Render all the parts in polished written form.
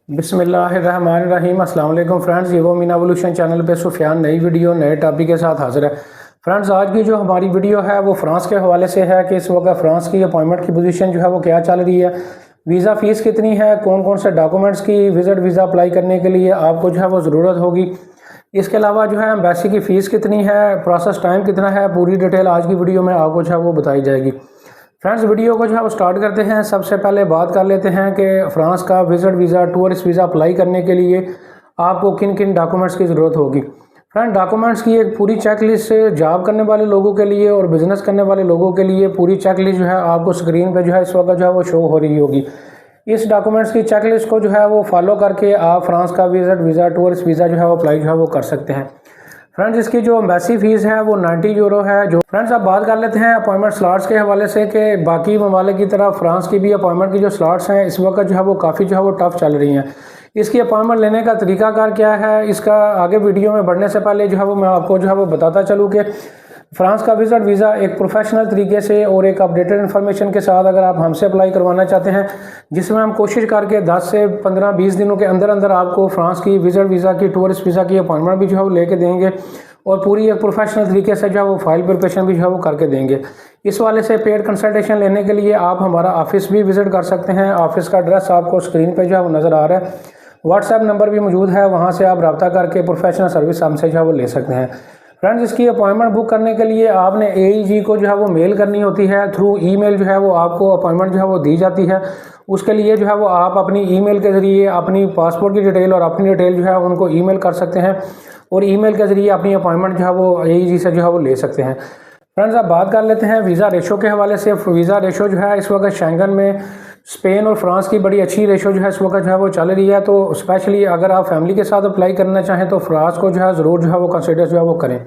बिस्मिल्लाहिर्रहमानिर्रहीम। अस्सलाम वालेकुम फ्रेंड्स, ये वो मीना एवोल्यूशन चैनल पे सुफियान नई वीडियो नए टॉपिक के साथ हाजिर है। फ्रेंड्स, आज की जो हमारी वीडियो है वो फ्रांस के हवाले से है कि इस वक्त फ्रांस की अपॉइंटमेंट की पोजीशन जो है वो क्या चल रही है, वीज़ा फ़ीस कितनी है, कौन कौन से डॉक्यूमेंट्स की विज़िट वीज़ा अप्लाई करने के लिए आपको जो है वो ज़रूरत होगी। इसके अलावा जो है एम्बेसी की फ़ीस कितनी है, प्रोसेस टाइम कितना है, पूरी डिटेल आज की वीडियो में आपको जो है वो बताई जाएगी। फ्रेंड्स, वीडियो को जो है वो स्टार्ट करते हैं। सबसे पहले बात कर लेते हैं कि फ़्रांस का visit visa tourist visa apply करने के लिए आपको किन किन डॉक्यूमेंट्स की ज़रूरत होगी। फ्रेंड, डॉक्यूमेंट्स की एक पूरी चेक लिस्ट जॉब करने वाले लोगों के लिए और बिज़नेस करने वाले लोगों के लिए पूरी चेक लिस्ट जो है आपको स्क्रीन पर जो है इस वक्त जो है वो शो हो रही होगी। इस डॉक्यूमेंट्स की चेक लिस्ट को जो है वो फॉलो करके आप फ्रांस का विज़िट वीज़ा टूरिस्ट वीज़ा जो है वो अप्लाई जो है वो कर सकते हैं। फ्रेंड्स, इसकी जो एम्बेसी फ़ीस है वो 90 यूरो है। जो फ्रेंड्स, अब बात कर लेते हैं अपॉइंटमेंट स्लॉट्स के हवाले से कि बाकी ममालिक की तरह फ्रांस की भी अपॉइंटमेंट की जो स्लॉट्स हैं इस वक्त जो है वो काफ़ी जो है वो टफ चल रही हैं। इसकी अपॉइंटमेंट लेने का तरीकाकार क्या है, इसका आगे वीडियो में बढ़ने से पहले जो है वो मैं आपको जो है वो बताता चलूँ कि फ्रांस का विज़िट वीज़ा एक प्रोफेशनल तरीके से और एक अपडेटेड इन्फॉर्मेशन के साथ अगर आप हमसे अप्लाई करवाना चाहते हैं, जिसमें हम कोशिश करके 10 से 15-20 दिनों के अंदर अंदर आपको फ्रांस की विज़िट वीज़ा की टूरिस्ट वीज़ा की अपॉइंटमेंट भी जो है वो लेके देंगे और पूरी एक प्रोफेशनल तरीके से जो है वो फाइल प्रिपरेशन भी जो है वो करके देंगे। इस वाले से पेड कंसल्टेशन लेने के लिए आप हमारा ऑफिस भी विज़िट कर सकते हैं। ऑफिस का एड्रेस आपको स्क्रीन पर जो है वो नज़र आ रहा है। व्हाट्सएप नंबर भी मौजूद है, वहाँ से आप रब्ता करके प्रोफेशनल सर्विस हमसे जो है वो ले सकते हैं। फ्रेंड्स, इसकी अपॉइंटमेंट बुक करने के लिए आपने AEG को जो है वो मेल करनी होती है। थ्रू ईमेल जो है वो आपको अपॉइंटमेंट जो है वो दी जाती है। उसके लिए जो है वो आप अपनी ईमेल के ज़रिए अपनी पासपोर्ट की डिटेल और अपनी डिटेल जो है उनको ईमेल कर सकते हैं और ईमेल के ज़रिए अपनी अपॉइंटमेंट जो है वो AEG से जो है वो ले सकते हैं। फ्रेंड्स, अब बात कर लेते हैं वीज़ा रेशो के हवाले से। वीज़ा रेशो जो है इस वक्त शेंगन में स्पेन और फ्रांस की बड़ी अच्छी रेशो जो है इस वक्त जो है वो चल रही है। तो स्पेशली अगर आप फैमिली के साथ अप्लाई करना चाहें तो फ्रांस को जो है ज़रूर जो है वो कंसिडर जो है वो करें।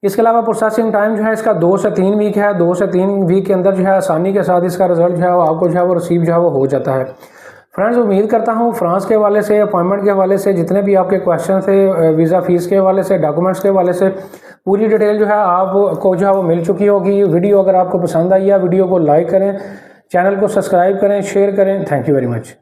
इसके अलावा प्रोसेसिंग टाइम जो है इसका 2 से 3 वीक है। 2 से 3 वीक के अंदर जो है आसानी के साथ इसका रिजल्ट जो है वो आपको जो है वो रिसीव जो है वो हो जाता है। फ्रेंड्स, उम्मीद करता हूँ फ्रांस के हवाले से अपॉइंटमेंट के हवाले से जितने भी आपके क्वेश्चन थे, वीज़ा फ़ीस के हवाले से, डॉक्यूमेंट्स के हवाले से पूरी डिटेल जो है आपको जो है वो मिल चुकी होगी। वीडियो अगर आपको पसंद आई है, वीडियो को लाइक करें, चैनल को सब्सक्राइब करें, शेयर करें। Thank you very much.